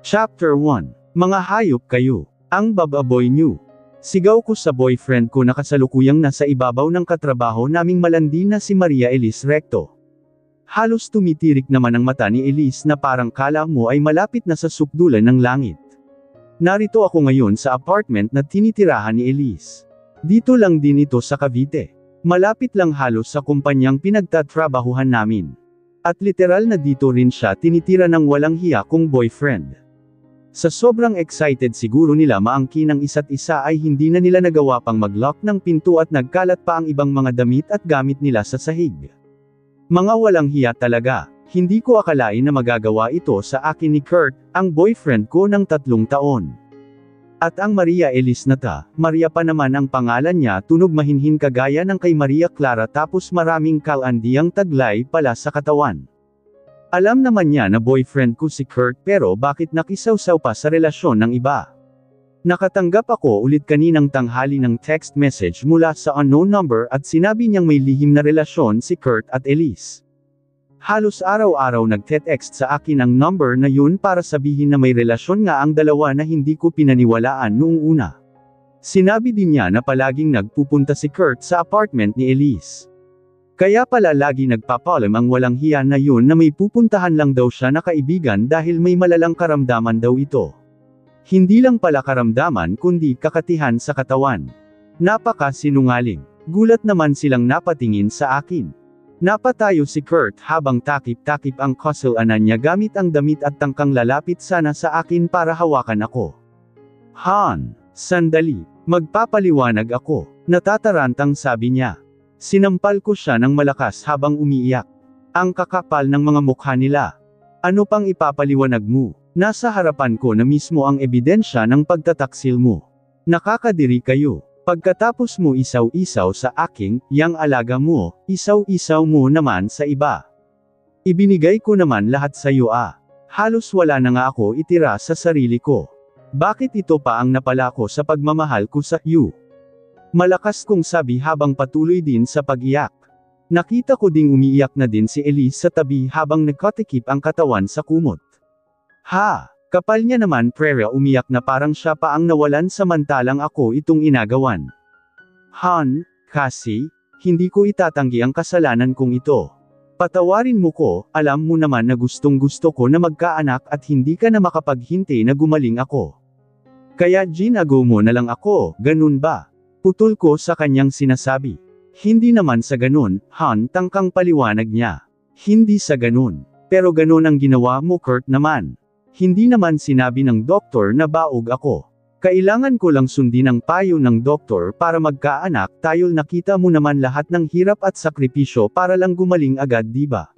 Chapter 1. Mga hayop kayo. Ang bababoy niyo. Sigaw ko sa boyfriend ko na kasalukuyang nasa ibabaw ng katrabaho naming malandi na si Maria Elise Recto. Halos tumitirik naman ang mata ni Elise na parang kala mo ay malapit na sa sukdulan ng langit. Narito ako ngayon sa apartment na tinitirahan ni Elise. Dito lang din ito sa Cavite. Malapit lang halos sa kumpanyang pinagtatrabahuhan namin. At literal na dito rin siya tinitira ng walang hiya kong boyfriend. Sa sobrang excited siguro nila maangkin ang isa't isa ay hindi na nila nagawa pang mag-lock ng pinto at nagkalat pa ang ibang mga damit at gamit nila sa sahig. Mga walang hiya talaga, hindi ko akalain na magagawa ito sa akin ni Kurt, ang boyfriend ko ng 3 taon. At ang Maria Elise na ta, Maria pa naman ang pangalan niya, tunog mahinhin kagaya ng kay Maria Clara tapos maraming kalandiang taglay pala sa katawan. Alam naman niya na boyfriend ko si Kurt pero bakit nakisawsaw pa sa relasyon ng iba? Nakatanggap ako ulit kaninang tanghali ng text message mula sa unknown number at sinabi niyang may lihim na relasyon si Kurt at Elise. Halos araw-araw nagte-text sa akin ang number na yun para sabihin na may relasyon nga ang dalawa na hindi ko pinaniwalaan noong una. Sinabi din niya na palaging nagpupunta si Kurt sa apartment ni Elise. Kaya pala lagi nagpapalam ang walang hiya na yun na may pupuntahan lang daw siya na kaibigan dahil may malalang karamdaman daw ito. Hindi lang pala karamdaman kundi kakatihan sa katawan. Napaka-sinungaling. Gulat naman silang napatingin sa akin. Napatayo si Kurt habang takip-takip ang kusalanan niya gamit ang damit at tangkang lalapit sana sa akin para hawakan ako. Han, sandali, magpapaliwanag ako, natatarantang sabi niya. Sinampal ko siya ng malakas habang umiiyak. Ang kakapal ng mga mukha nila. Ano pang ipapaliwanag mo? Nasa harapan ko na mismo ang ebidensya ng pagtataksil mo. Nakakadiri kayo. Pagkatapos mo isaw-isaw sa aking, yang alaga mo, isaw-isaw mo naman sa iba. Ibinigay ko naman lahat sa iyo Halos wala na nga ako itira sa sarili ko. Bakit ito pa ang napala ko sa pagmamahal ko sa iyo? Malakas kong sabi habang patuloy din sa pag-iyak. Nakita ko ding umiiyak na din si Elise sa tabi habang nagkatikip ang katawan sa kumot. Ha! Kapal niya naman prera umiyak na parang siya pa ang nawalan samantalang ako itong inagawan. Han, kasi, hindi ko itatanggi ang kasalanan kong ito. Patawarin mo ko, alam mo naman na gustong gusto ko na magkaanak at hindi ka na makapaghintay na gumaling ako. Kaya ginago mo na lang ako, ganun ba? Putol ko sa kanyang sinasabi. Hindi naman sa ganun, Han, tangkang paliwanag niya. Hindi sa ganun. Pero ganun ang ginawa mo Kurt naman. Hindi naman sinabi ng doktor na baog ako. Kailangan ko lang sundin ang payo ng doktor para magkaanak tayo nakita mo naman lahat ng hirap at sakripisyo para lang gumaling agad diba?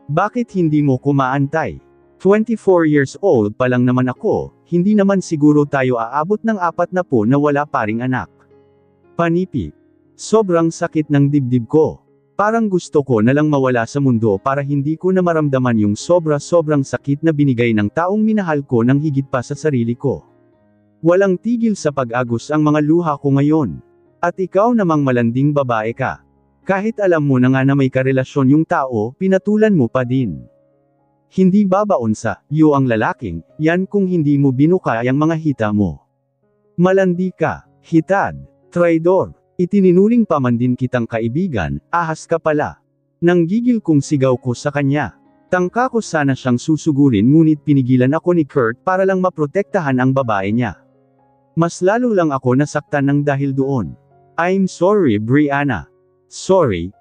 Bakit hindi mo kumaantay? 24 years old pa lang naman ako, hindi naman siguro tayo aabot ng 40 na wala pa ring anak. Panipik. Sobrang sakit ng dibdib ko. Parang gusto ko na lang mawala sa mundo para hindi ko na maramdaman yung sobra-sobrang sakit na binigay ng taong minahal ko ng higit pa sa sarili ko. Walang tigil sa pag-agos ang mga luha ko ngayon. At ikaw namang malanding babae ka. Kahit alam mo na nga na may karelasyon yung tao, pinatulan mo pa din. Hindi babaon sa iyo ang lalaking, yan kung hindi mo binukay ang mga hita mo. Malandi ka, hitad, traidor. Itininuring pa man din kitang kaibigan, ahas ka pala. Nanggigil kong sigaw ko sa kanya. Tangka ko sana siyang susugurin ngunit pinigilan ako ni Kurt para lang maprotektahan ang babae niya. Mas lalo lang ako nasaktan ng dahil doon. I'm sorry Brianna. Sorry.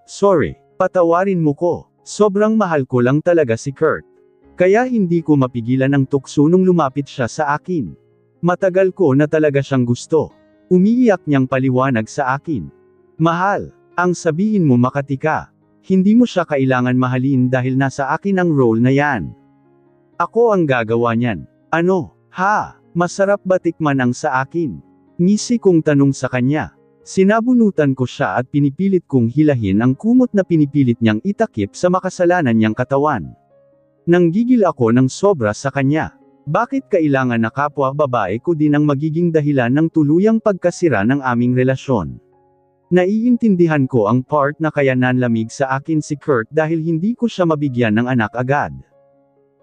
Patawarin mo ko. Sobrang mahal ko lang talaga si Kurt. Kaya hindi ko mapigilan ang tukso nung lumapit siya sa akin. Matagal ko na talaga siyang gusto. Umiiyak niyang paliwanag sa akin. Mahal, ang sabihin mo Makati ka. Hindi mo siya kailangan mahalin dahil nasa akin ang role na yan. Ako ang gagawa niyan. Ano? Ha? Masarap ba tikman ang sa akin? Ngisi kong tanong sa kanya. Sinabunutan ko siya at pinipilit kong hilahin ang kumot na pinipilit niyang itakip sa makasalanan niyang katawan. Nanggigil ako ng sobra sa kanya. Bakit kailangan na kapwa babae ko din ang magiging dahilan ng tuluyang pagkasira ng aming relasyon? Naiintindihan ko ang part na kaya nanlamig sa akin si Kurt dahil hindi ko siya mabigyan ng anak agad.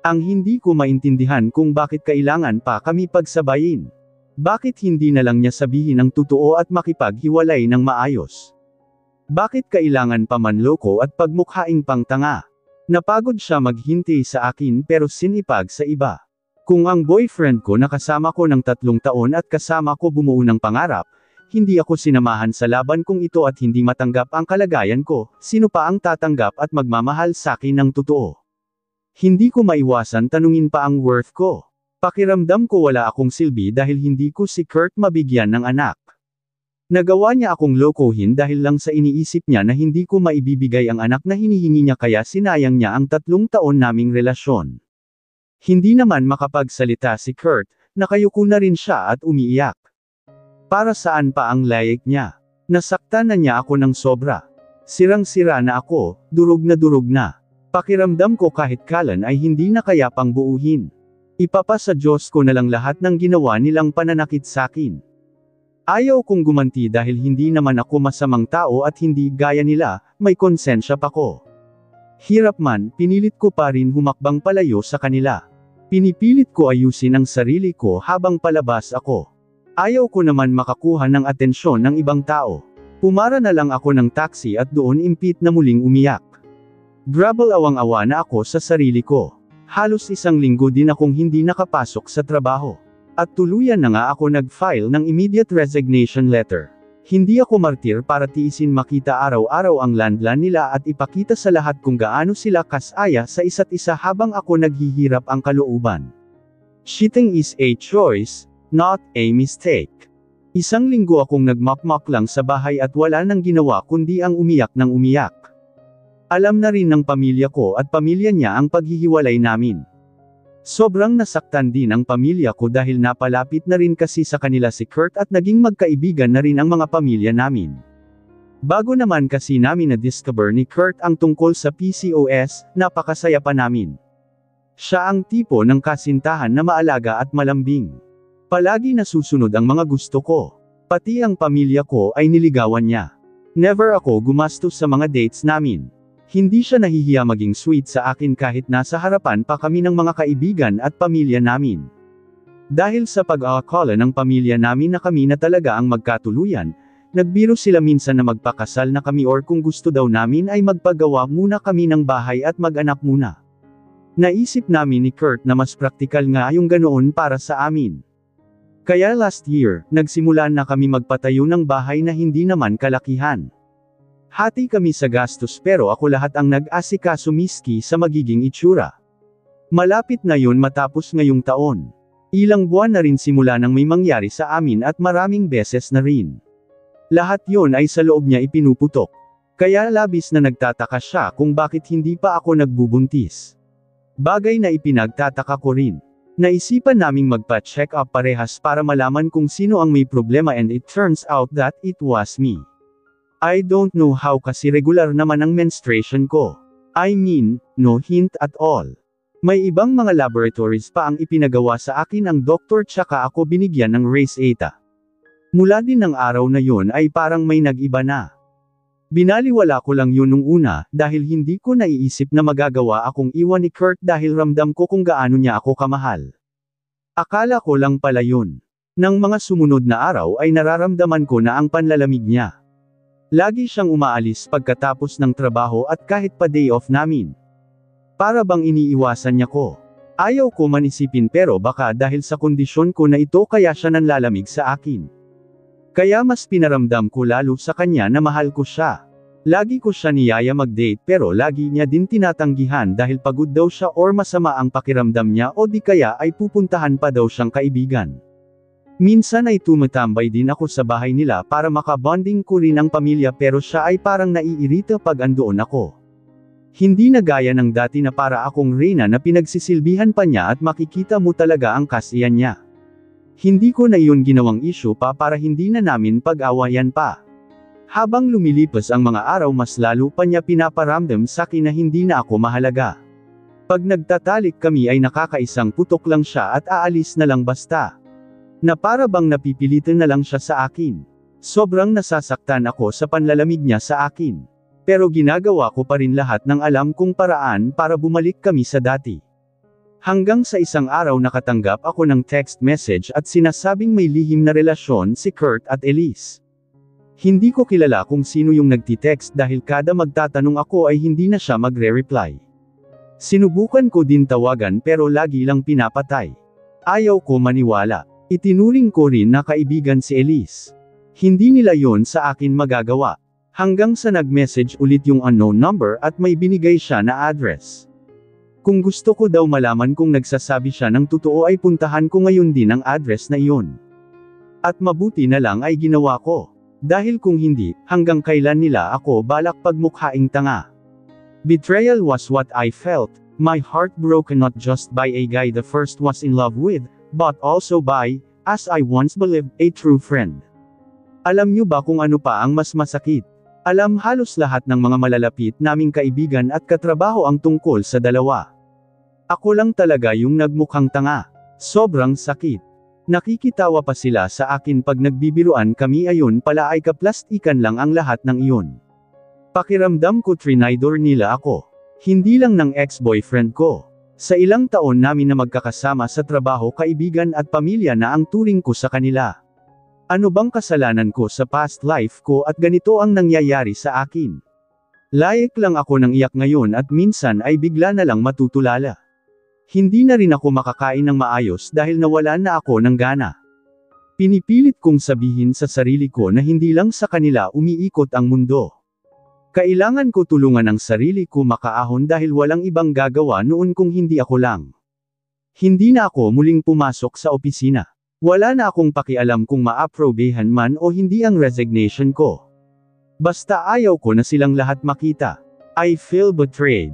Ang hindi ko maintindihan kung bakit kailangan pa kami pagsabayin. Bakit hindi na lang niya sabihin ang totoo at makipaghiwalay ng maayos? Bakit kailangan pa manloko at pagmukhaing pangtanga? Napagod siya maghintay sa akin pero sinipag sa iba. Kung ang boyfriend ko nakasama ko ng 3 taon at kasama ko bumuo ng pangarap, hindi ako sinamahan sa laban kung ito at hindi matanggap ang kalagayan ko, sino pa ang tatanggap at magmamahal sa akin ng totoo? Hindi ko maiwasan tanungin pa ang worth ko. Pakiramdam ko wala akong silbi dahil hindi ko si Kurt mabigyan ng anak. Nagawa niya akong lokohin dahil lang sa iniisip niya na hindi ko maibibigay ang anak na hinihingi niya kaya sinayang niya ang 3 taon naming relasyon. Hindi naman makapagsalita si Kurt, nakayuko na rin siya at umiiyak. Para saan pa ang layik niya? Nasaktan na niya ako ng sobra. Sirang-sira na ako, durog na. Pakiramdam ko kahit kailan ay hindi na kaya pang buuhin. Ipapa sa Diyos ko na lang lahat ng ginawa nilang pananakit sakin. Ayaw kong gumanti dahil hindi naman ako masamang tao at hindi gaya nila, may konsensya pa ko. Hirap man, pinilit ko pa rin humakbang palayo sa kanila. Pinipilit ko ayusin ang sarili ko habang palabas ako. Ayaw ko naman makakuha ng atensyon ng ibang tao. Pumara na lang ako ng taxi at doon impit na muling umiyak. Grabal awang-awa na ako sa sarili ko. Halos 1 linggo din akong hindi nakapasok sa trabaho. At tuluyan na nga ako nag-file ng immediate resignation letter. Hindi ako martir para tiisin makita araw-araw ang landlan nila at ipakita sa lahat kung gaano sila kasaya sa isa't isa habang ako naghihirap ang kalooban. Cheating is a choice, not a mistake. 1 linggo akong nagmakmak lang sa bahay at wala nang ginawa kundi ang umiyak ng umiyak. Alam na rin ng pamilya ko at pamilya niya ang paghihiwalay namin. Sobrang nasaktan din ang pamilya ko dahil napalapit na rin kasi sa kanila si Kurt at naging magkaibigan na rin ang mga pamilya namin. Bago naman kasi namin na-discover ni Kurt ang tungkol sa PCOS, napakasaya pa namin. Siya ang tipo ng kasintahan na maalaga at malambing. Palagi nasusunod ang mga gusto ko. Pati ang pamilya ko ay niligawan niya. Never ako gumastos sa mga dates namin. Hindi siya nahihiya maging sweet sa akin kahit nasa harapan pa kami ng mga kaibigan at pamilya namin. Dahil sa pag-aakala ng pamilya namin na kami na talaga ang magkatuluyan, nagbiro sila minsan na magpakasal na kami or kung gusto daw namin ay magpagawa muna kami ng bahay at mag-anak muna. Naisip namin ni Kurt na mas praktikal nga yung ganoon para sa amin. Kaya last year, nagsimula na kami magpatayo ng bahay na hindi naman kalakihan. Hati kami sa gastos pero ako lahat ang nag-asikaso miski sa magiging itsura. Malapit na yun matapos ngayong taon. Ilang buwan na rin simula nang may mangyari sa amin at maraming beses na rin. Lahat yon ay sa loob niya ipinuputok. Kaya labis na nagtataka siya kung bakit hindi pa ako nagbubuntis. Bagay na ipinagtataka ko rin. Naisipan naming magpa-check up parehas para malaman kung sino ang may problema and it turns out that it was me. I don't know how kasi regular naman ang menstruation ko. I mean, no hint at all. May ibang mga laboratories pa ang ipinagawa sa akin ang doktor tsaka ako binigyan ng race eta. Mula din ng araw na yun ay parang may nag-iba na. Binaliwala ko lang yun nung una, dahil hindi ko naiisip na magagawa akong iwan ni Kurt dahil ramdam ko kung gaano niya ako kamahal. Akala ko lang pala yun. Nang mga sumunod na araw ay nararamdaman ko na ang panlalamig niya. Lagi siyang umaalis pagkatapos ng trabaho at kahit pa day off namin. Para bang iniiwasan niya ko. Ayaw ko man isipin pero baka dahil sa kondisyon ko na ito kaya siya nanlalamig sa akin. Kaya mas pinaramdam ko lalo sa kanya na mahal ko siya. Lagi ko siya niyaya mag-date pero lagi niya din tinatanggihan dahil pagod daw siya or masama ang pakiramdam niya o di kaya ay pupuntahan pa daw siyang kaibigan. Minsan ay tumatambay din ako sa bahay nila para makabonding ko rin ang pamilya pero siya ay parang naiirita pag andoon ako. Hindi na gaya ng dati na para akong reyna na pinagsisilbihan pa niya at makikita mo talaga ang kasiyan niya. Hindi ko na iyon ginawang issue pa para hindi na namin pag-awayan pa. Habang lumilipas ang mga araw mas lalo pa niya pinaparamdam sa akin na hindi na ako mahalaga. Pag nagtatalik kami ay nakakaisang putok lang siya at aalis na lang basta. Na para bang napipilitan na lang siya sa akin. Sobrang nasasaktan ako sa panlalamig niya sa akin. Pero ginagawa ko pa rin lahat ng alam kong paraan para bumalik kami sa dati. Hanggang sa isang araw nakatanggap ako ng text message at sinasabing may lihim na relasyon si Kurt at Elise. Hindi ko kilala kung sino yung nagtitext dahil kada magtatanong ako ay hindi na siya magre-reply. Sinubukan ko din tawagan pero lagi lang pinapatay. Ayaw ko maniwala. Itinuring ko rin na kaibigan si Elise. Hindi nila yon sa akin magagawa. Hanggang sa nag-message ulit yung unknown number at may binigay siya na address. Kung gusto ko daw malaman kung nagsasabi siya ng totoo ay puntahan ko ngayon din ang address na iyon. At mabuti na lang ay ginawa ko. Dahil kung hindi, hanggang kailan nila ako balak pagmukhaing tanga. Betrayal was what I felt, my heart broken not just by a guy the first was in love with, but also by, as I once believed, a true friend. Alam niyo ba kung ano pa ang mas masakit? Alam halos lahat ng mga malalapit naming kaibigan at katrabaho ang tungkol sa dalawa. Ako lang talaga yung nagmukhang tanga. Sobrang sakit. Nakikitawa pa sila sa akin pag nagbibiruan kami ayon pala ay kaplastikan lang ang lahat ng iyon. Pakiramdam ko trinidor nila ako. Hindi lang ng ex-boyfriend ko. Sa ilang taon namin na magkakasama sa trabaho kaibigan at pamilya na ang turing ko sa kanila. Ano bang kasalanan ko sa past life ko at ganito ang nangyayari sa akin? Layek lang ako ng iyak ngayon at minsan ay bigla na lang matutulala. Hindi na rin ako makakain ng maayos dahil nawalan na ako ng gana. Pinipilit kong sabihin sa sarili ko na hindi lang sa kanila umiikot ang mundo. Kailangan ko tulungan ang sarili ko makaahon dahil walang ibang gagawa noon kung hindi ako lang. Hindi na ako muling pumasok sa opisina. Wala na akong pakialam kung ma-aprobahan man o hindi ang resignation ko. Basta ayaw ko na silang lahat makita. I feel betrayed.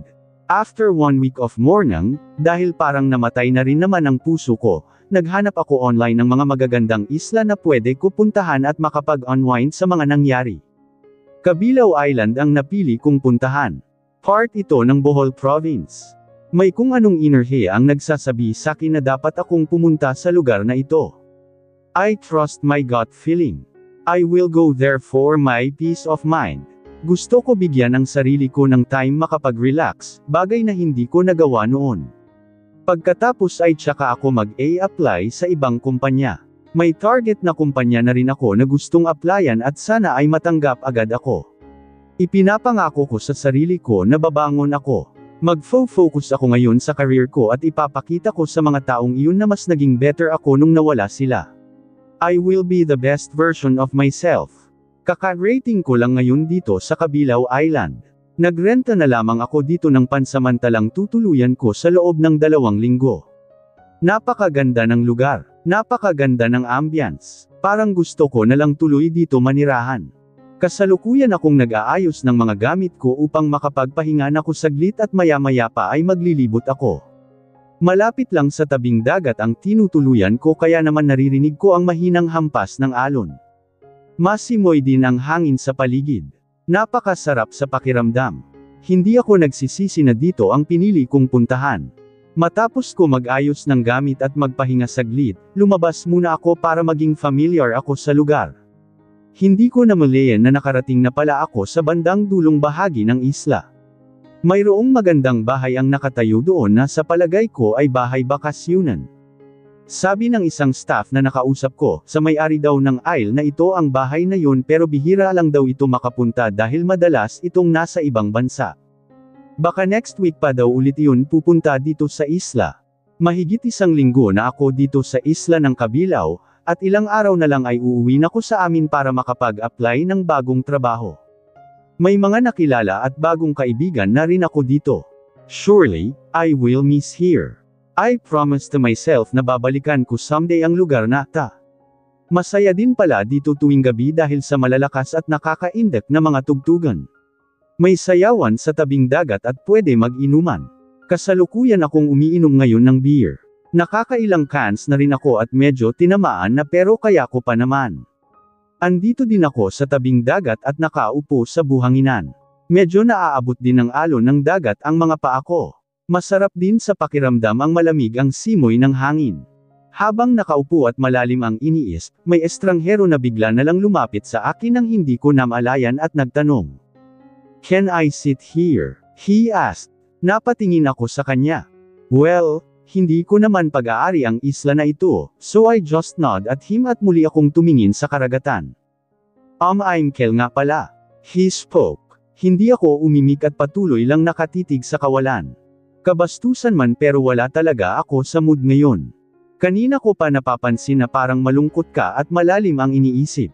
After 1 week of mourning, dahil parang namatay na rin naman ang puso ko, naghanap ako online ng mga magagandang isla na pwede ko puntahan at makapag-unwind sa mga nangyari. Kabilao Island ang napili kong puntahan. Part ito ng Bohol Province. May kung anong inerhe ang nagsasabi sa akin na dapat akong pumunta sa lugar na ito. I trust my gut feeling. I will go there for my peace of mind. Gusto ko bigyan ang sarili ko ng time makapag-relax, bagay na hindi ko nagawa noon. Pagkatapos ay tsaka ako mag-a-apply sa ibang kumpanya. May target na kumpanya na rin ako na gustong applyan at sana ay matanggap agad ako. Ipinapangako ko sa sarili ko na babangon ako. Mag-focus ako ngayon sa career ko at ipapakita ko sa mga taong iyon na mas naging better ako nung nawala sila. I will be the best version of myself. Kaka-rating ko lang ngayon dito sa Kabilao Island. Nagrenta na lamang ako dito ng pansamantalang tutuluyan ko sa loob ng 2 linggo. Napakaganda ng lugar. Napakaganda ng ambience. Parang gusto ko na lang tuloy dito manirahan. Kasalukuyan akong nag-aayos ng mga gamit ko upang makapagpahinga na ako saglit at maya-maya pa ay maglilibot ako. Malapit lang sa tabing dagat ang tinutuluyan ko kaya naman naririnig ko ang mahinang hampas ng alon. Masimoy din ang hangin sa paligid. Napakasarap sa pakiramdam. Hindi ako nagsisisi na dito ang pinili kong puntahan. Matapos ko mag-ayos ng gamit at magpahinga saglit, lumabas muna ako para maging familiar ako sa lugar. Hindi ko namalayan na nakarating na pala ako sa bandang dulong bahagi ng isla. Mayroong magandang bahay ang nakatayo doon na sa palagay ko ay bahay bakasyunan. Sabi ng isang staff na nakausap ko, sa may-ari daw ng aisle na ito ang bahay na yun pero bihira lang daw ito makapunta dahil madalas itong nasa ibang bansa. Baka next week pa daw ulit yun pupunta dito sa isla. Mahigit 1 linggo na ako dito sa isla ng Kabilao, at ilang araw na lang ay uuwi na ko sa amin para makapag-apply ng bagong trabaho. May mga nakilala at bagong kaibigan na rin ako dito. Surely, I will miss here. I promise to myself na babalikan ko someday ang lugar na ta. Masaya din pala dito tuwing gabi dahil sa malalakas at nakakaindek na mga tugtugan. May sayawan sa tabing dagat at pwede mag-inuman. Kasalukuyan akong umiinom ngayon ng beer. Nakakailang cans na rin ako at medyo tinamaan na pero kaya ko pa naman. Andito din ako sa tabing dagat at nakaupo sa buhanginan. Medyo naaabot din ng alon ng dagat ang mga paa ko. Masarap din sa pakiramdam ang malamig ang simoy ng hangin. Habang nakaupo at malalim ang iniisip, may estranghero na bigla na lang lumapit sa akin nang hindi ko namalayan at nagtanong. "Can I sit here?" he asked. Napatingin ako sa kanya. "Well, hindi ko naman pag-aari ang isla na ito, so I just nod at him at muli akong tumingin sa karagatan. I'm Kel nga pala. He spoke. Hindi ako umimik at patuloy lang nakatitig sa kawalan. Kabastusan man pero wala talaga ako sa mood ngayon. Kanina ko pa napapansin na parang malungkot ka at malalim ang iniisip.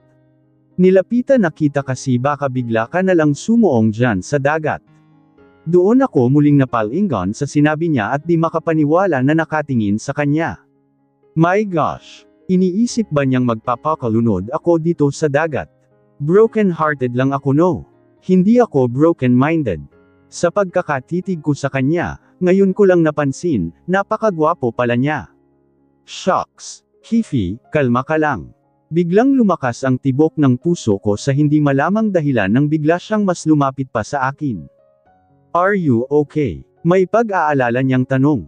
Nilapitan na kita kasi baka bigla ka na lang sumuong dyan sa dagat. Doon ako muling napalingon sa sinabi niya at di makapaniwala na nakatingin sa kanya. My gosh! Iniisip ba niyang magpapakalunod ako dito sa dagat? Broken-hearted lang ako no. Hindi ako broken-minded. Sa pagkakatitig ko sa kanya, ngayon ko lang napansin, napakagwapo pala niya. Shucks! Kifi, kalma ka lang. Biglang lumakas ang tibok ng puso ko sa hindi malamang dahilan nang bigla siyang mas lumapit pa sa akin. Are you okay? May pag-aalala niyang tanong.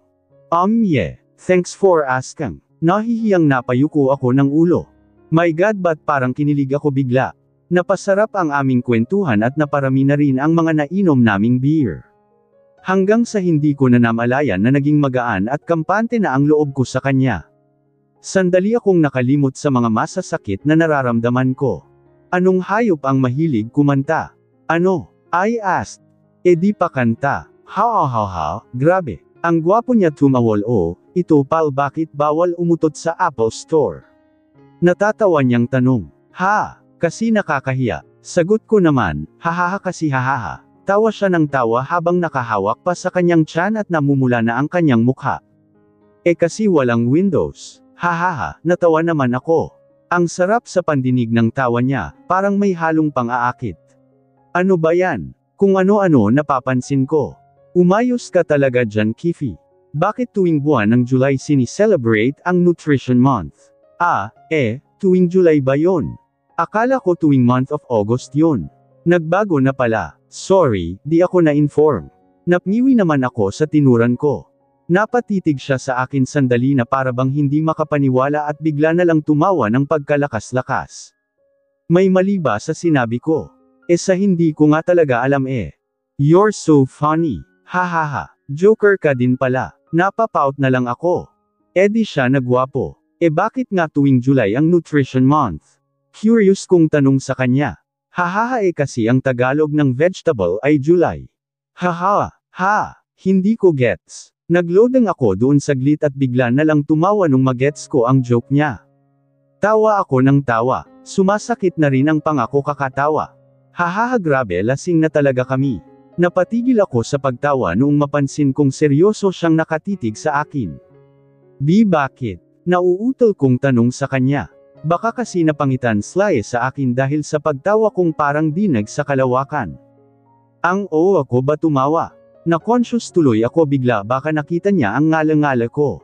Yeah. Thanks for asking. Nahihiyang napayuko ako ng ulo. My God, ba't parang kinilig ako bigla? Napasarap ang aming kwentuhan at naparami na rin ang mga nainom naming beer. Hanggang sa hindi ko na namalayan na naging magaan at kampante na ang loob ko sa kanya. Sandali akong nakalimot sa mga masasakit na nararamdaman ko. Anong hayop ang mahilig kumanta? Ano? I asked. Di pa kanta. Ha, grabe. Ang gwapo niya tumawol ito pal bakit bawal umutot sa Apple Store? Natatawa niyang tanong. Ha, kasi nakakahiya. Sagot ko naman, hahaha kasi hahaha. Tawa siya ng tawa habang nakahawak pa sa kanyang tiyan at namumula na ang kanyang mukha. Kasi walang windows. Hahaha, natawa naman ako. Ang sarap sa pandinig ng tawa niya, parang may halong pang-aakit. Ano ba yan? Kung ano-ano napapansin ko. Umayos ka talaga dyan, Kifi. Bakit tuwing buwan ng July sinicelebrate ang Nutrition Month? Tuwing July ba yon? Akala ko tuwing month of August yon. Nagbago na pala. Sorry, di ako na-inform. Napngiwi naman ako sa tinuran ko. Napatitig siya sa akin sandali na para bang hindi makapaniwala at bigla na lang tumawa ng pagkalakas-lakas. May mali ba sa sinabi ko? Sa hindi ko nga talaga alam You're so funny. Hahaha. Joker ka din pala. Napapout na lang ako. Di siya nagwapo. Bakit nga tuwing July ang Nutrition Month? Curious kong tanong sa kanya. Hahaha kasi ang Tagalog ng vegetable ay July. Haha. Hindi ko gets. Nagloading ako doon saglit at bigla na lang tumawa nung magets ko ang joke niya. Tawa ako ng tawa. Sumasakit na rin ang pangako kakatawa. Hahaha grabe lasing na talaga kami. Napatigil ako sa pagtawa noong mapansin kong seryoso siyang nakatitig sa akin. Bakit? Nauutol kong tanong sa kanya. Baka kasi napangitan sly sa akin dahil sa pagtawa kong parang dinag sa kalawakan. Ako ba tumawa? Na-conscious tuloy ako bigla baka nakita niya ang ngala-ngala ko.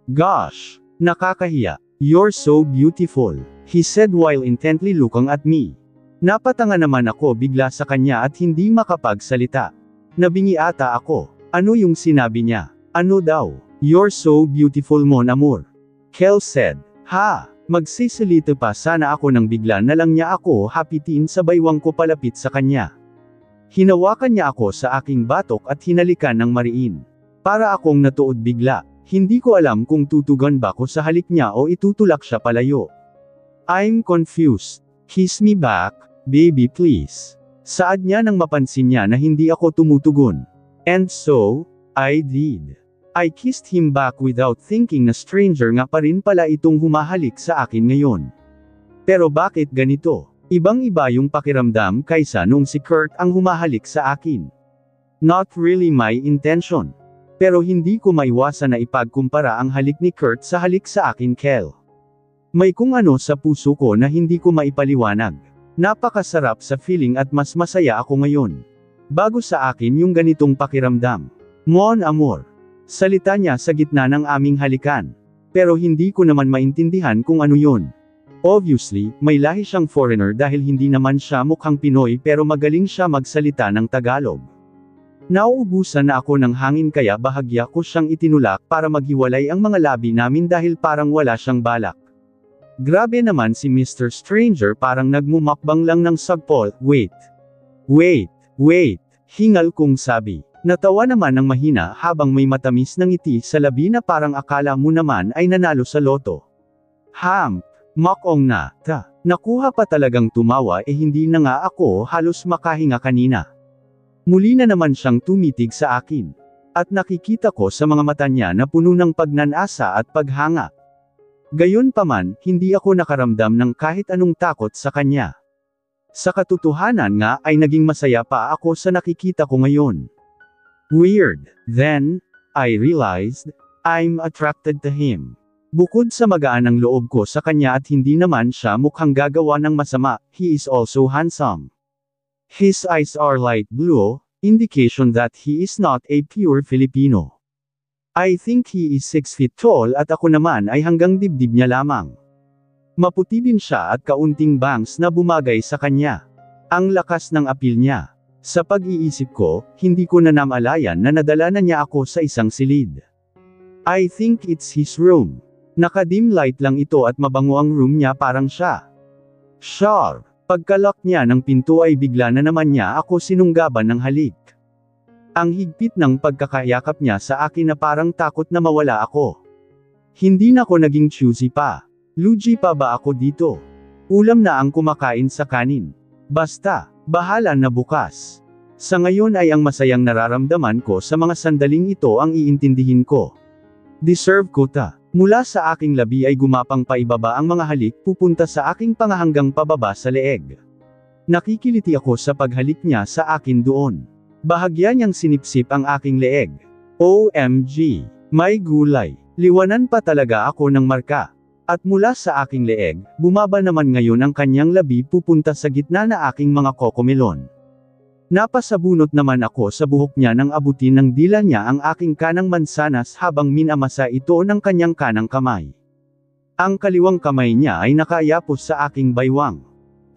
Gosh! Nakakahiya. You're so beautiful, he said while intently looking at me. Napatanga naman ako bigla sa kanya at hindi makapagsalita. Nabingi ata ako. Ano yung sinabi niya? Ano daw? You're so beautiful mon amour. Kel said. Ha! Magsisalita pa sana ako nang bigla na lang niya ako hapitin sa baywang ko palapit sa kanya. Hinawakan niya ako sa aking batok at hinalikan ng mariin. Para akong natuod bigla. Hindi ko alam kung tutugan ba ko sa halik niya o itutulak siya palayo. I'm confused. Kiss me back, baby please. Saad niya nang mapansin niya na hindi ako tumutugon. And so, I did. I kissed him back without thinking na stranger nga pa rin pala itong humahalik sa akin ngayon. Pero bakit ganito? Ibang-iba yung pakiramdam kaysa nung si Kurt ang humahalik sa akin. Not really my intention. Pero hindi ko maiwasan na ipagkumpara ang halik ni Kurt sa halik sa akin Kel. May kung ano sa puso ko na hindi ko maipaliwanag. Napakasarap sa feeling at mas masaya ako ngayon. Bago sa akin yung ganitong pakiramdam. Mon amour. Salita niya sa gitna ng aming halikan. Pero hindi ko naman maintindihan kung ano yun. Obviously, may lahi siyang foreigner dahil hindi naman siya mukhang Pinoy pero magaling siya magsalita ng Tagalog. Nauubusan na ako ng hangin kaya bahagya ko siyang itinulak para maghiwalay ang mga labi namin dahil parang wala siyang balak. Grabe naman si Mr. Stranger parang nagmumukbang lang ng sagpol. Wait. Hingal kong sabi. Natawa naman ng mahina habang may matamis na ngiti sa labi na parang akala mo naman ay nanalo sa loto. Makong na, nakuha pa talagang tumawa hindi na nga ako halos makahinga kanina. Muli na naman siyang tumitig sa akin. At nakikita ko sa mga mata niya na puno ng pagnanasa at paghanga. Gayunpaman, hindi ako nakaramdam ng kahit anong takot sa kanya. Sa katotohanan nga ay naging masaya pa ako sa nakikita ko ngayon. Weird. Then, I realized, I'm attracted to him. Bukod sa magaan ang loob ko sa kanya at hindi naman siya mukhang gagawa ng masama, he is also handsome. His eyes are light blue, indication that he is not a pure Filipino. I think he is 6 feet tall at ako naman ay hanggang dibdib niya lamang. Maputi din siya at kaunting bangs na bumagay sa kanya. Ang lakas ng apil niya. Sa pag-iisip ko, hindi ko na namalayan na nadala na niya ako sa isang silid. I think it's his room. Naka-dim light lang ito at mabango ang room niya parang siya. Sure. Pagkalak niya ng pinto ay bigla na naman niya ako sinunggaban ng halik. Ang higpit ng pagkakayakap niya sa akin na parang takot na mawala ako. Hindi na ako naging choosy pa. Luigi pa ba ako dito? Ulam na ang kumakain sa kanin. Basta, bahala na bukas. Sa ngayon ay ang masayang nararamdaman ko sa mga sandaling ito ang iintindihin ko. Deserve ko ta. Mula sa aking labi ay gumapang paibaba ang mga halik pupunta sa aking pangahanggang pababa sa leeg. Nakikiliti ako sa paghalik niya sa akin doon. Bahagya niyang sinipsip ang aking leeg. OMG! May gulay. Liwanan pa talaga ako ng marka. At mula sa aking leeg, bumaba naman ngayon ang kanyang labi pupunta sa gitna na aking mga kokomelon. Napasabunot naman ako sa buhok niya nang abutin ng dila niya ang aking kanang mansanas habang minamasa ito ng kanyang kanang kamay. Ang kaliwang kamay niya ay nakaayapos sa aking baywang.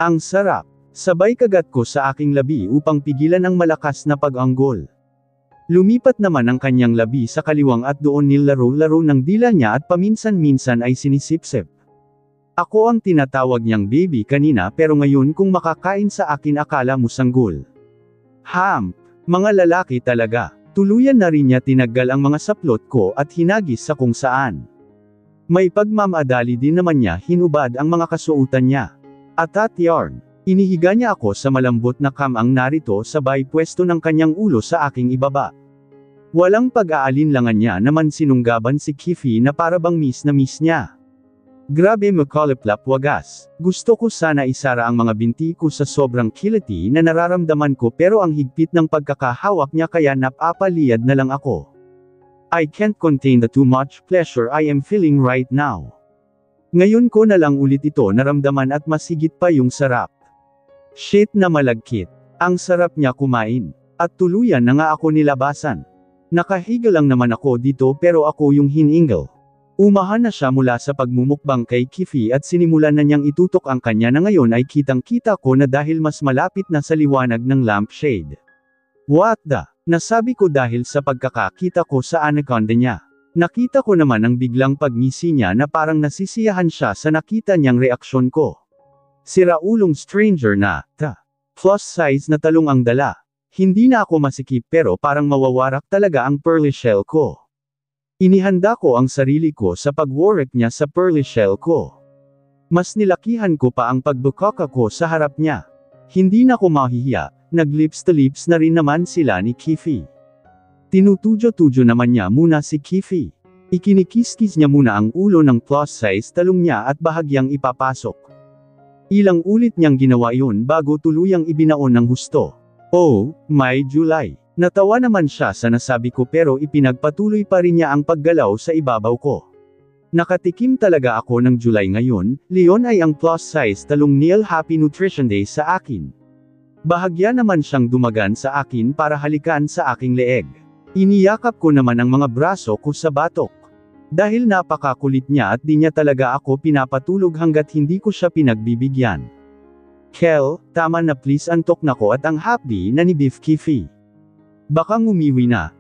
Ang sarap! Sabay kagat ko sa aking labi upang pigilan ang malakas na pag-anggol. Lumipat naman ang kanyang labi sa kaliwang at doon nilaro-laro ng dila niya at paminsan-minsan ay sinisipsip. Ako ang tinatawag niyang baby kanina pero ngayon kung makakain sa akin akala mo sanggol. Mga lalaki talaga. Tuluyan na rin niya tinaggal ang mga saplot ko at hinagis sa kung saan. May pagmamadali din naman niya hinubad ang mga kasuotan niya. At yarn. Inihiga niya ako sa malambot na kamang narito sabay pwesto ng kanyang ulo sa aking ibaba. Walang pag-aalinlangan niya naman sinunggaban si Kifi na parabang miss na miss niya. Grabe makaliplap wagas. Gusto ko sana isara ang mga binti ko sa sobrang kiliti na nararamdaman ko pero ang higpit ng pagkakahawak niya kaya napapaliyad na lang ako. I can't contain the too much pleasure I am feeling right now. Ngayon ko na lang ulit ito naramdaman at mas higit pa yung sarap. Shit na malagkit. Ang sarap niya kumain. At tuluyan na nga ako nilabasan. Nakahiga lang naman ako dito pero ako yung hiningal. Umahan na siya mula sa pagmumukbang kay Kifi at sinimulan na niyang itutok ang kanya na ngayon ay kitang-kita ko na dahil mas malapit na sa liwanag ng lampshade. What the? Nasabi ko dahil sa pagkakakita ko sa anaconda niya. Nakita ko naman ang biglang pagngisi niya na parang nasisiyahan siya sa nakita niyang reaksyon ko. Siraulong stranger na, plus size na talong ang dala. Hindi na ako masikip pero parang mawawarak talaga ang pearly shell ko. Inihanda ko ang sarili ko sa pag-work niya sa pearly shell ko. Mas nilakihan ko pa ang pagbukaka ko sa harap niya. Hindi na ko mahihiya, nag-lips to lips na rin naman sila ni Kifi. Tinutudyo-tudyo naman niya muna si Kifi. Ikinikiskis niya muna ang ulo ng plus size talong niya at bahagyang ipapasok. Ilang ulit niyang ginawa yun bago tuluyang ibinaon ng husto. Oh, my July. Natawa naman siya sa nasabi ko pero ipinagpatuloy pa rin niya ang paggalaw sa ibabaw ko. Nakatikim talaga ako ng July ngayon, Leon ay ang plus size talong Neil Happy Nutrition Day sa akin. Bahagya naman siyang dumagan sa akin para halikan sa aking leeg. Iniyakap ko naman ang mga braso ko sa batok. Dahil napakakulit niya at di niya talaga ako pinapatulog hanggat hindi ko siya pinagbibigyan. Kel, tama na please antok na ko at ang happy na ni Beef Kifi. Baka ngumiwi na,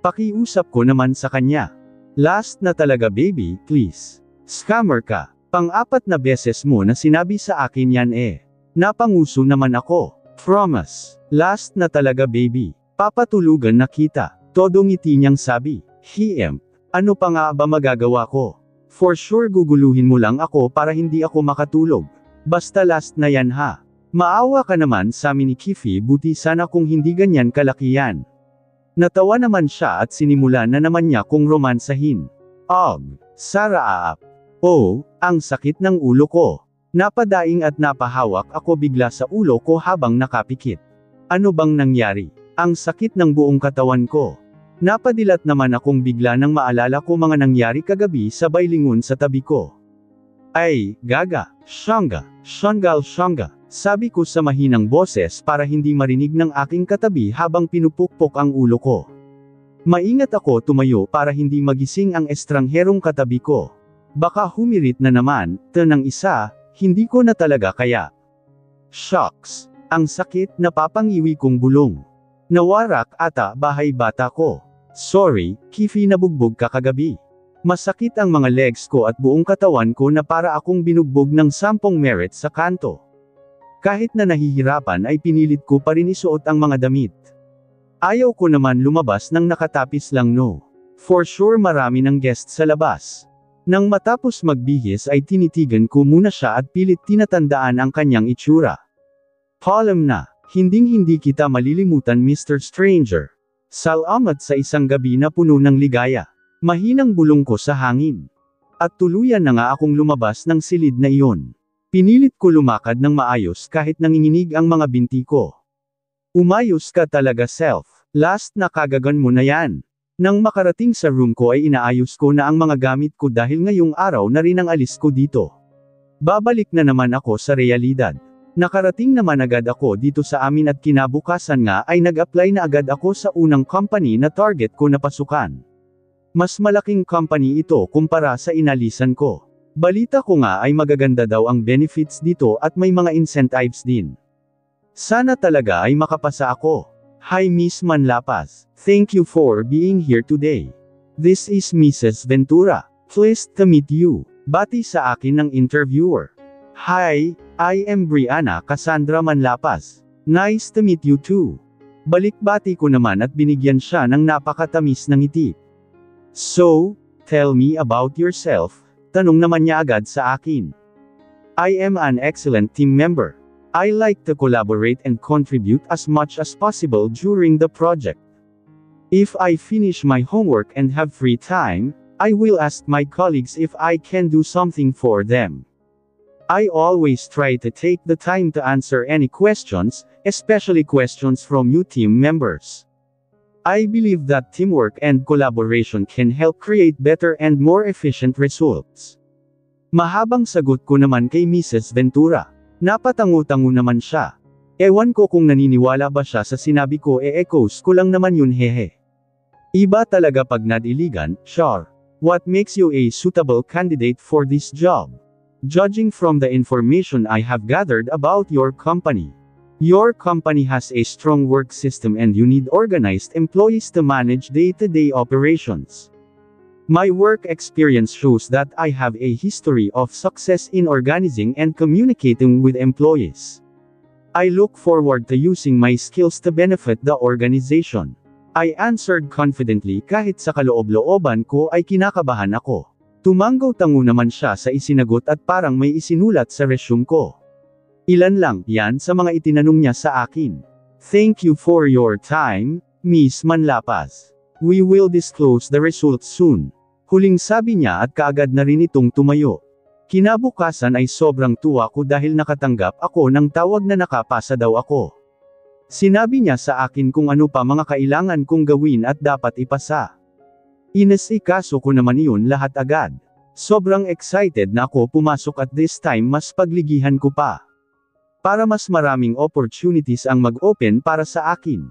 Pakiusap ko naman sa kanya. Last na talaga baby, please. Scammer ka. Pang-apat na beses mo na sinabi sa akin yan eh. Napanguso naman ako. Promise. Last na talaga baby. Papatulugan na kita. Todo ngiti niyang sabi. Ano pa nga ba magagawa ko? For sure guguluhin mo lang ako para hindi ako makatulog. Basta last na yan ha. Maawa ka naman sa amin ni Kifi, buti sana kung hindi ganyan kalaki yan. Natawa naman siya at sinimulan na naman niya kung romansahin. Sara. Oh, ang sakit ng ulo ko. Napadaing at napahawak ako bigla sa ulo ko habang nakapikit. Ano bang nangyari? Ang sakit ng buong katawan ko. Napadilat naman akong bigla nang maalala ko mga nangyari kagabi sabay lingon sa tabi ko. Ay, gaga, Shanga, sabi ko sa mahinang boses para hindi marinig ng aking katabi habang pinupukpok ang ulo ko. Maingat ako tumayo para hindi magising ang estrangherong katabi ko. Baka humirit na naman, ng isa, hindi ko na talaga kaya. Shocks! Ang sakit, napapangiwi kong bulong. Nawarak ata bahay bata ko. Sorry, Kifi, nabugbog ka kagabi. Masakit ang mga legs ko at buong katawan ko na para akong binugbog ng 10 merit sa kanto. Kahit na nahihirapan ay pinilit ko pa rin isuot ang mga damit. Ayaw ko naman lumabas nang nakatapis lang no. For sure marami ng guest sa labas. Nang matapos magbihis ay tinitigan ko muna siya at pilit tinatandaan ang kanyang itsura. Paalam na, hinding-hindi kita malilimutan Mr. Stranger. Salamat sa isang gabi na puno ng ligaya. Mahinang bulong ko sa hangin. At tuluyan na nga akong lumabas ng silid na iyon. Pinilit ko lumakad ng maayos kahit nanginginig ang mga binti ko. Umayos ka talaga self. Last na kagagan mo na yan. Nang makarating sa room ko ay inaayos ko na ang mga gamit ko dahil ngayong araw na rin ang alis ko dito. Babalik na naman ako sa realidad. Nakarating naman agad ako dito sa amin at kinabukasan nga ay nag-apply na agad ako sa unang company na target ko na pasukan. Mas malaking company ito kumpara sa inalisan ko. Balita ko nga ay magaganda daw ang benefits dito at may mga incentives din. Sana talaga ay makapasa ako. Hi Miss Manlapas. Thank you for being here today. This is Mrs. Ventura. Pleased to meet you. Bati sa akin ng interviewer. Hi, I am Brianna Cassandra Manlapas. Nice to meet you too. Balikbati ko naman at binigyan siya ng napakatamis ng ngiti. So, tell me about yourself, tanong naman niya agad sa akin. I am an excellent team member. I like to collaborate and contribute as much as possible during the project. If I finish my homework and have free time, I will ask my colleagues if I can do something for them. I always try to take the time to answer any questions, especially questions from new team members. I believe that teamwork and collaboration can help create better and more efficient results. Mahabang sagot ko naman kay Mrs. Ventura. Napatango-tango naman siya. Ewan ko kung naniniwala ba siya sa sinabi ko, echoes ko lang naman yun hehe. Iba talaga pag nadiligan, sure. What makes you a suitable candidate for this job? Judging from the information I have gathered about your company. Your company has a strong work system and you need organized employees to manage day-to-day operations. My work experience shows that I have a history of success in organizing and communicating with employees. I look forward to using my skills to benefit the organization. I answered confidently kahit sa kaloob-looban ko ay kinakabahan ako. Tumanggaw-tango naman siya sa isinagot at parang may isinulat sa resume ko. Ilan lang yan sa mga itinanong niya sa akin. Thank you for your time, Miss Manlapas. We will disclose the results soon. Huling sabi niya at kaagad na rin itong tumayo. Kinabukasan ay sobrang tuwa ko dahil nakatanggap ako ng tawag na nakapasa daw ako. Sinabi niya sa akin kung ano pa mga kailangan kong gawin at dapat ipasa. Inasikaso ko naman iyon lahat agad. Sobrang excited na ako pumasok at this time mas pagligihan ko pa. Para mas maraming opportunities ang mag-open para sa akin.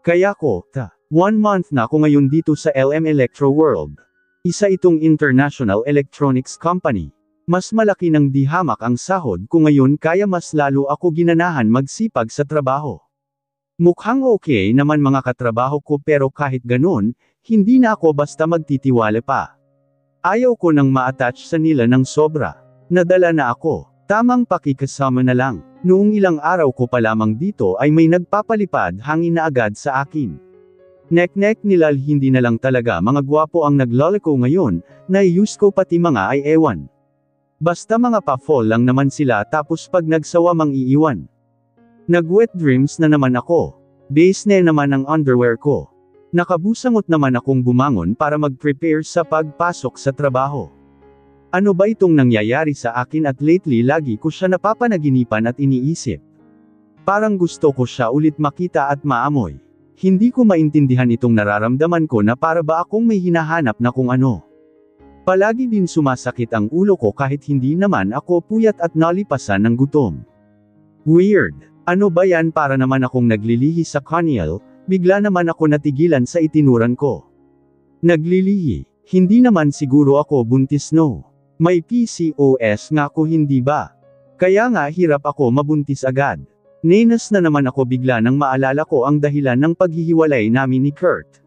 Kaya ko, 1 month na ako ngayon dito sa LM Electro World. Isa itong international electronics company. Mas malaki ng di hamak ang sahod ko ngayon kaya mas lalo ako ginanahan magsipag sa trabaho. Mukhang okay naman mga katrabaho ko pero kahit ganun, hindi na ako basta magtitiwala pa. Ayaw ko nang ma-attach sa nila ng sobra. Nadala na ako. Tamang pakikasama na lang. Noong ilang araw ko pa lamang dito ay may nagpapalipad hangin na agad sa akin. Nek-nek nilal hindi na lang talaga mga gwapo ang naglalako ngayon, naiuse ko pati mga ay ewan. Basta mga pa-fall lang naman sila tapos pag nagsawa mang iiwan. Nag-wet dreams na naman ako. Base na naman ang underwear ko. Nakabusangot naman akong bumangon para mag-prepare sa pagpasok sa trabaho. Ano ba itong nangyayari sa akin at lately lagi ko siya napapanaginipan at iniisip. Parang gusto ko siya ulit makita at maamoy. Hindi ko maintindihan itong nararamdaman ko na para ba akong may hinahanap na kung ano. Palagi din sumasakit ang ulo ko kahit hindi naman ako puyat at nalipasan ng gutom. Weird. Ano ba yan para naman akong naglilihi sa Kaniel, bigla naman ako natigilan sa itinuran ko. Naglilihi. Hindi naman siguro ako buntis no. May PCOS nga ko hindi ba? Kaya nga hirap ako mabuntis agad. Nenas na naman ako bigla nang maalala ko ang dahilan ng paghihiwalay namin ni Kurt.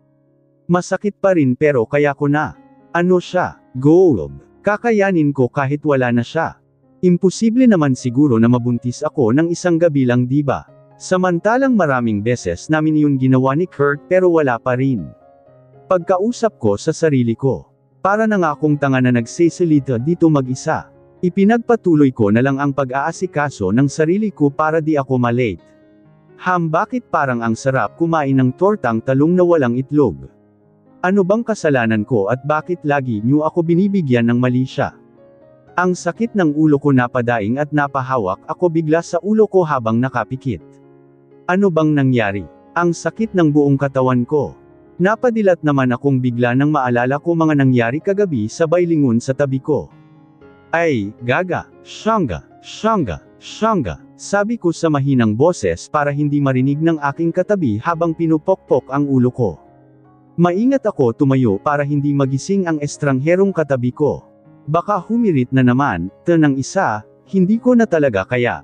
Masakit pa rin pero kaya ko na. Ano siya? Gold. Kakayanin ko kahit wala na siya. Imposible naman siguro na mabuntis ako ng isang gabi lang diba? Samantalang maraming beses namin yun ginawa ni Kurt pero wala pa rin. Pagkausap ko sa sarili ko. Para na nga akong tanga na nagsisilita dito mag-isa. Ipinagpatuloy ko na lang ang pag-aasikaso ng sarili ko para di ako malate. Bakit parang ang sarap kumain ng tortang talong na walang itlog? Ano bang kasalanan ko at bakit lagi niyo ako binibigyan ng mali siya? Ang sakit ng ulo ko napadaing at napahawak ako bigla sa ulo ko habang nakapikit. Ano bang nangyari? Ang sakit ng buong katawan ko. Napadilat naman akong bigla nang maalala ko mga nangyari kagabi sabay lingon sa tabi ko. Ay, gaga, syangga, sabi ko sa mahinang boses para hindi marinig ng aking katabi habang pinupokpok ang ulo ko. Maingat ako tumayo para hindi magising ang estrangherong katabi ko. Baka humirit na naman, ng isa, hindi ko na talaga kaya.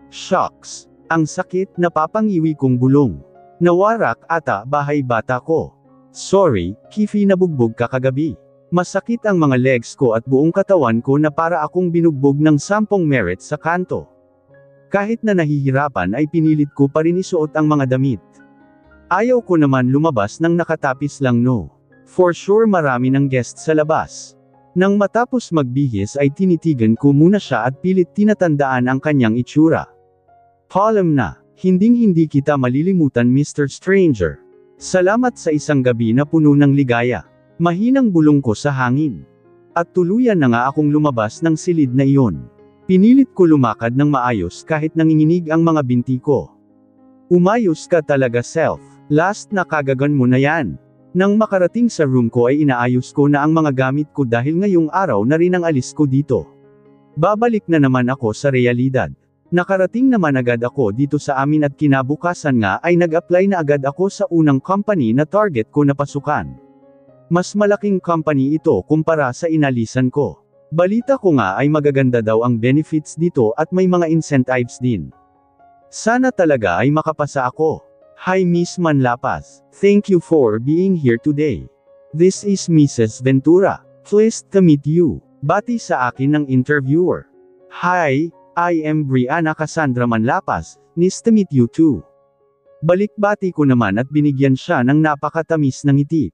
Shocks. Ang sakit, napapangiwi kong bulong. Nawarak ata bahay bata ko. Sorry, Kifi nabugbog ka kagabi. Masakit ang mga legs ko at buong katawan ko na para akong binugbog ng 10 merit sa kanto. Kahit na nahihirapan ay pinilit ko pa rin isuot ang mga damit. Ayaw ko naman lumabas nang nakatapis lang no. For sure marami ng guest sa labas. Nang matapos magbihis ay tinitigan ko muna siya at pilit tinatandaan ang kanyang itsura. Paalam na, hinding-hindi kita malilimutan Mr. Stranger. Salamat sa isang gabi na puno ng ligaya. Mahinang bulong ko sa hangin. At tuluyan na nga akong lumabas ng silid na iyon. Pinilit ko lumakad ng maayos kahit nanginginig ang mga binti ko. Umayos ka talaga self. Last na kagagan mo na yan. Nang makarating sa room ko ay inaayos ko na ang mga gamit ko dahil ngayong araw na rin ang alis ko dito. Babalik na naman ako sa realidad. Nakarating naman agad ako dito sa amin at kinabukasan nga ay nag-apply na agad ako sa unang company na target ko na pasukan. Mas malaking company ito kumpara sa inalisan ko. Balita ko nga ay magaganda daw ang benefits dito at may mga incentives din. Sana talaga ay makapasa ako. Hi Miss Manlapas. Thank you for being here today. This is Mrs. Ventura. Pleased to meet you. Bati sa akin ng interviewer. Hi, I am Brianna Cassandra Manlapas. Nice to meet you too. Balikbati ko naman at binigyan siya ng napakatamis na ngiti.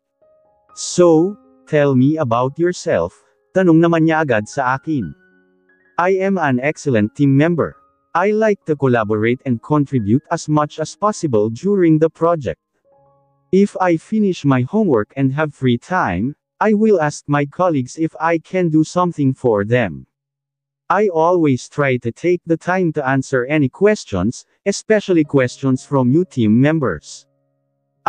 So, tell me about yourself, tanong naman niya agad sa akin. I am an excellent team member. I like to collaborate and contribute as much as possible during the project. If I finish my homework and have free time, I will ask my colleagues if I can do something for them. I always try to take the time to answer any questions, especially questions from you team members.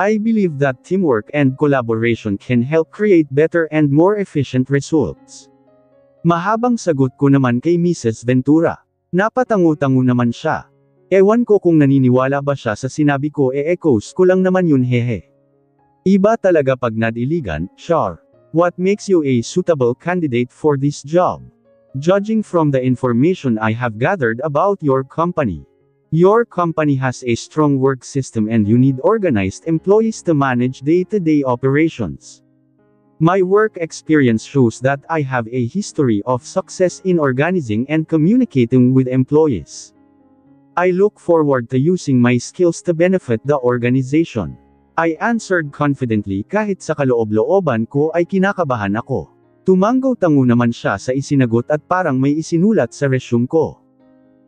I believe that teamwork and collaboration can help create better and more efficient results. Mahabang sagot ko naman kay Mrs. Ventura. Napatango-tango naman siya. Ewan ko kung naniniwala ba siya sa sinabi ko echoes ko lang naman yun hehe. Iba talaga pag nadiligan, sure. What makes you a suitable candidate for this job? Judging from the information I have gathered about your company. Your company has a strong work system and you need organized employees to manage day-to-day operations. My work experience shows that I have a history of success in organizing and communicating with employees. I look forward to using my skills to benefit the organization. I answered confidently kahit sa kaloob-looban ko ay kinakabahan ako. Tumanggaw-tango naman siya sa isinagot at parang may isinulat sa resume ko.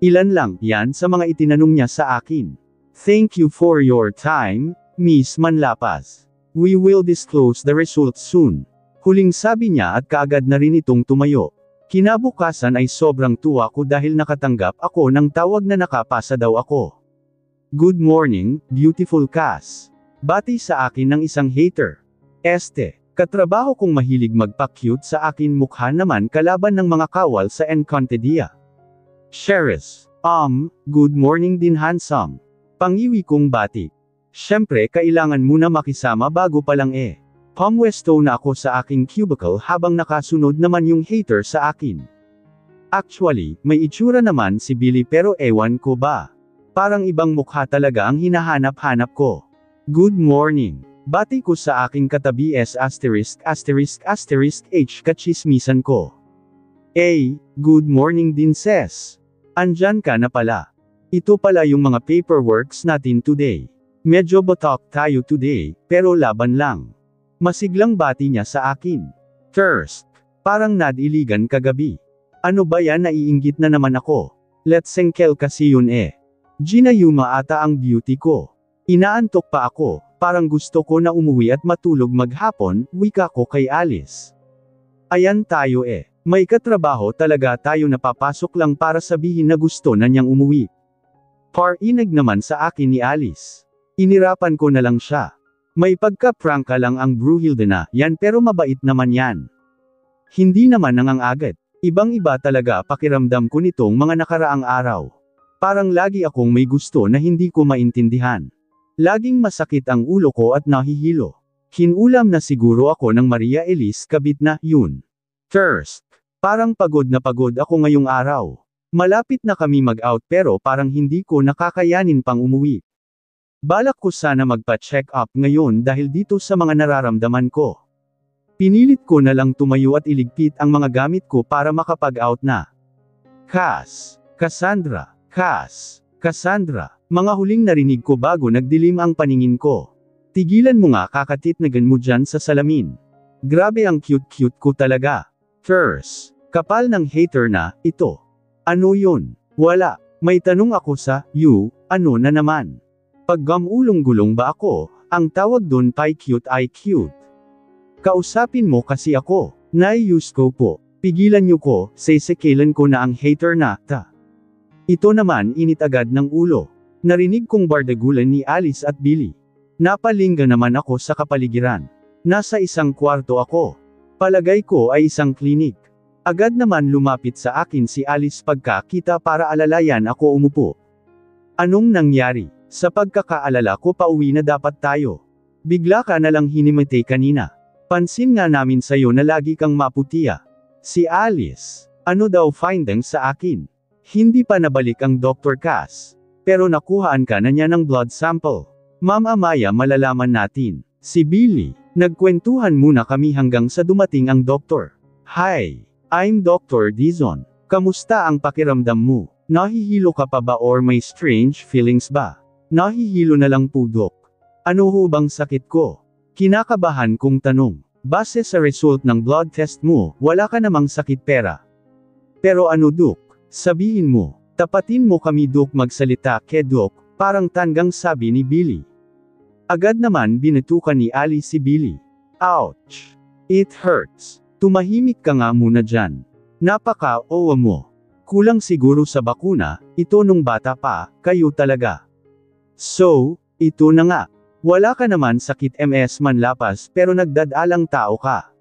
Ilan lang yan sa mga itinanong niya sa akin. Thank you for your time, Miss Manlapas. We will disclose the results soon. Huling sabi niya at kaagad na rin itong tumayo. Kinabukasan ay sobrang tuwa ko dahil nakatanggap ako ng tawag na nakapasa daw ako. Good morning, beautiful Cass. Bati sa akin ng isang hater. Katrabaho kong mahilig magpa-cute sa akin mukha naman kalaban ng mga kawal sa Encantadia. Cheris. Good morning din handsome. Pangiwi kong bati. Syempre kailangan muna makisama bago pa lang Pumwesto na ako sa aking cubicle habang nakasunod naman yung hater sa akin. Actually, may itsura naman si Billy pero ewan ko ba. Parang ibang mukha talaga ang hinahanap-hanap ko. Good morning. Bati ko sa aking katabi ******* kachismisan ko. Good morning din sis. Andyan ka na pala. Ito pala yung mga paperworks natin today. Medyo botok tayo today, pero laban lang. Masiglang bati niya sa akin. First, parang nadiligan kagabi. Ano ba yan, naiinggit na naman ako. Let's sengkel kasi yun Gina Yuma ata ang beauty ko. Inaantok pa ako, parang gusto ko na umuwi at matulog maghapon, wika ko kay Alice. Ayan tayo May katrabaho talaga tayo na papasok lang para sabihin na gusto na niyang umuwi. Parinig naman sa akin ni Alice. Inirapan ko na lang siya. May pagka-prangka lang ang Brühilde na yan pero mabait naman yan. Hindi naman nangangagat. Ibang-iba talaga pakiramdam ko nitong mga nakaraang araw. Parang lagi akong may gusto na hindi ko maintindihan. Laging masakit ang ulo ko at nahihilo. Kinulam na siguro ako ng Maria Elise kabit na yun. First, parang pagod na pagod ako ngayong araw. Malapit na kami mag-out pero parang hindi ko nakakayanin pang umuwi. Balak ko sana magpa-check up ngayon dahil dito sa mga nararamdaman ko. Pinilit ko na lang tumayo at iligpit ang mga gamit ko para makapag-out na. Cassandra, mga huling narinig ko bago nagdilim ang paningin ko. Tigilan mo nga kakatitnagan mo dyan sa salamin. Grabe ang cute-cute ko talaga. First, kapal ng hater na, ito. Ano yun? Wala. May tanong ako sa, ano na naman? Paggamulong-gulong ba ako, ang tawag dun pay cute ay cute. Kausapin mo kasi ako, nai-use ko po. Pigilan niyo ko, sesekelan ko na ang hater na, Ito naman init agad ng ulo. Narinig kong bardagulan ni Alice at Billy. Napalingga naman ako sa kapaligiran. Nasa isang kwarto ako. Palagay ko ay isang klinik. Agad naman lumapit sa akin si Alice pagkakita para alalayan ako umupo. Anong nangyari? Sa pagkakaalala ko pauwi na dapat tayo. Bigla ka na lang hinimate kanina. Pansin nga namin sa'yo na lagi kang maputiya. Si Alice. Ano daw findings sa akin? Hindi pa nabalik ang Dr. Cass. Pero nakuhaan ka na niya ng blood sample. Mamamaya malalaman natin. Si Billy. Nagkwentuhan muna kami hanggang sa dumating ang doktor. Hi, I'm Dr. Dizon. Kamusta ang pakiramdam mo? Nahihilo ka pa ba or may strange feelings ba? Nahihilo na lang po Dok. Ano ho bang sakit ko? Kinakabahan kong tanong. Base sa result ng blood test mo, wala ka namang sakit pera. Pero ano Dok? Sabihin mo. Tapatin mo kami Dok magsalita ke Dok, parang tanggang sabi ni Billy. Agad naman binatukan ni Ali si Billy. Ouch! It hurts. Tumahimik ka nga muna dyan. Napaka-owa mo. Kulang siguro sa bakuna, ito nung bata pa, kayo talaga. So, ito na nga. Wala ka naman sakit MS Manlapas pero nagdadalang tao ka.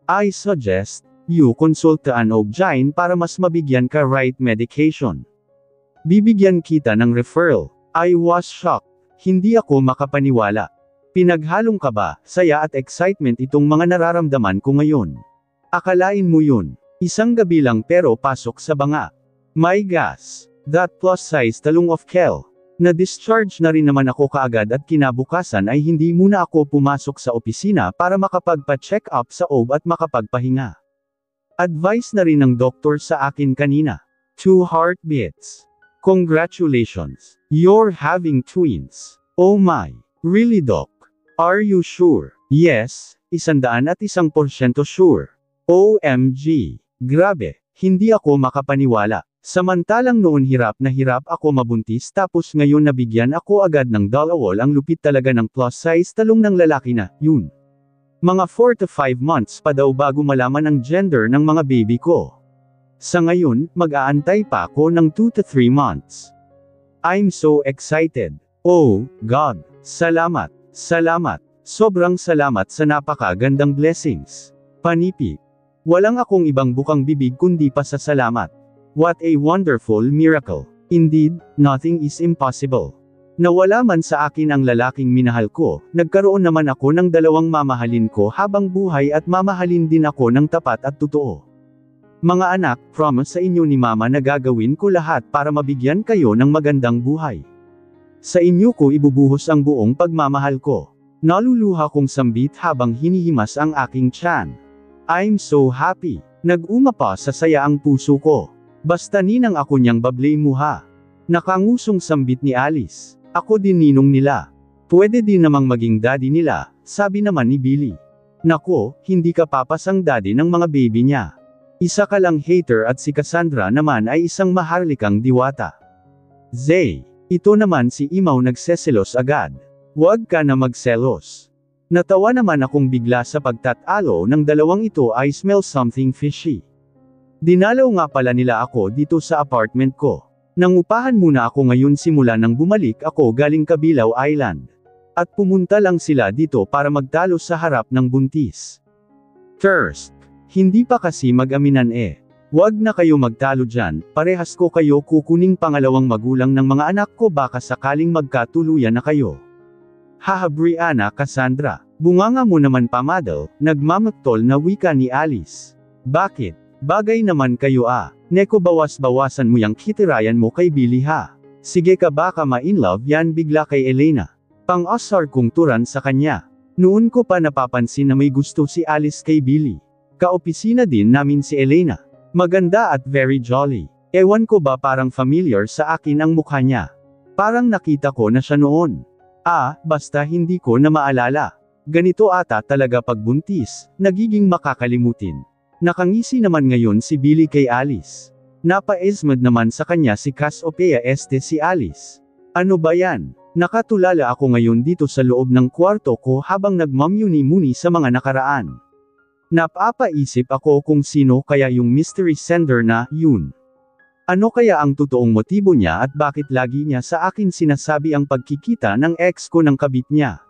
I suggest, you consult an OB-GYN para mas mabigyan ka right medication. Bibigyan kita ng referral. I was shocked. Hindi ako makapaniwala. Pinaghalong ka ba, saya at excitement itong mga nararamdaman ko ngayon? Akalain mo yun. Isang gabi lang pero pasok sa banga. My gosh. That plus size talong of Kel. Na-discharge na rin naman ako kaagad at kinabukasan ay hindi muna ako pumasok sa opisina para makapagpa-check up sa OB at makapagpahinga. Advice na rin ng doktor sa akin kanina. 2 heartbeats. Congratulations. You're having twins. Oh my. Really Doc? Are you sure? Yes, 101% sure. OMG. Grabe, hindi ako makapaniwala. Samantalang noon hirap na hirap ako mabuntis tapos ngayon nabigyan ako agad ng dalawol. Ang lupit talaga ng plus size talong ng lalaki na, yun. Mga 4 to 5 months pa daw bago malaman ang gender ng mga baby ko. Sa ngayon, mag-aantay pa ako ng 2 to 3 months. I'm so excited. Oh, God. Salamat. Salamat. Sobrang salamat sa napakagandang blessings. Panipi. Walang akong ibang bukang bibig kundi pasasalamat. What a wonderful miracle. Indeed, nothing is impossible. Nawala man sa akin ang lalaking minahal ko, nagkaroon naman ako ng dalawang mamahalin ko habang buhay at mamahalin din ako ng tapat at totoo. Mga anak, promise sa inyo ni Mama na gagawin ko lahat para mabigyan kayo ng magandang buhay. Sa inyo ko ibubuhos ang buong pagmamahal ko. Naluluha kong sambit habang hinihimas ang aking tiyan. I'm so happy. Nag-uma pa sa saya ang puso ko. Basta ninang ako niyang bablay muha. Nakangusong sambit ni Alice. Ako din ninong nila. Pwede din namang maging daddy nila, sabi naman ni Billy. Nako, hindi ka papasang daddy ng mga baby niya. Isa ka lang hater at si Cassandra naman ay isang maharlikang diwata. Zay, ito naman si Imaw nagseselos agad. Huwag ka na magselos. Natawa naman akong bigla sa pagtatalo ng dalawang ito. I smell something fishy. Dinalaw nga pala nila ako dito sa apartment ko. Nangupahan muna ako ngayon simula nang bumalik ako galing Kabilaw Island. At pumunta lang sila dito para magtalo sa harap ng buntis. First, hindi pa kasi mag-aminan eh. Huwag na kayo magtalo dyan, parehas ko kayo kukuning pangalawang magulang ng mga anak ko baka sakaling magkatuluyan na kayo. Haha Brianna Cassandra, bunganga mo naman pamadal, nagmamaktol na wika ni Alice. Bakit? Bagay naman kayo ah. Neko bawas-bawasan mo yang kitirayan mo kay Billy ha. Sige ka baka ma-inlove yan bigla kay Elena. Pang-asar kong turan sa kanya. Noon ko pa napapansin na may gusto si Alice kay Billy. Kaopisina din namin si Elena. Maganda at very jolly. Ewan ko ba parang familiar sa akin ang mukha niya. Parang nakita ko na siya noon. Ah, basta hindi ko na maalala. Ganito ata talaga pagbuntis, nagiging makakalimutin. Nakangisi naman ngayon si Billy kay Alice. Napa-esmad naman sa kanya si Cassiopeia si Alice. Ano ba yan? Nakatulala ako ngayon dito sa loob ng kwarto ko habang nagmamuni-muni sa mga nakaraan. Napapaisip ako kung sino kaya yung mystery sender na, yun. Ano kaya ang totoong motibo niya at bakit lagi niya sa akin sinasabi ang pagkikita ng ex ko ng kabit niya?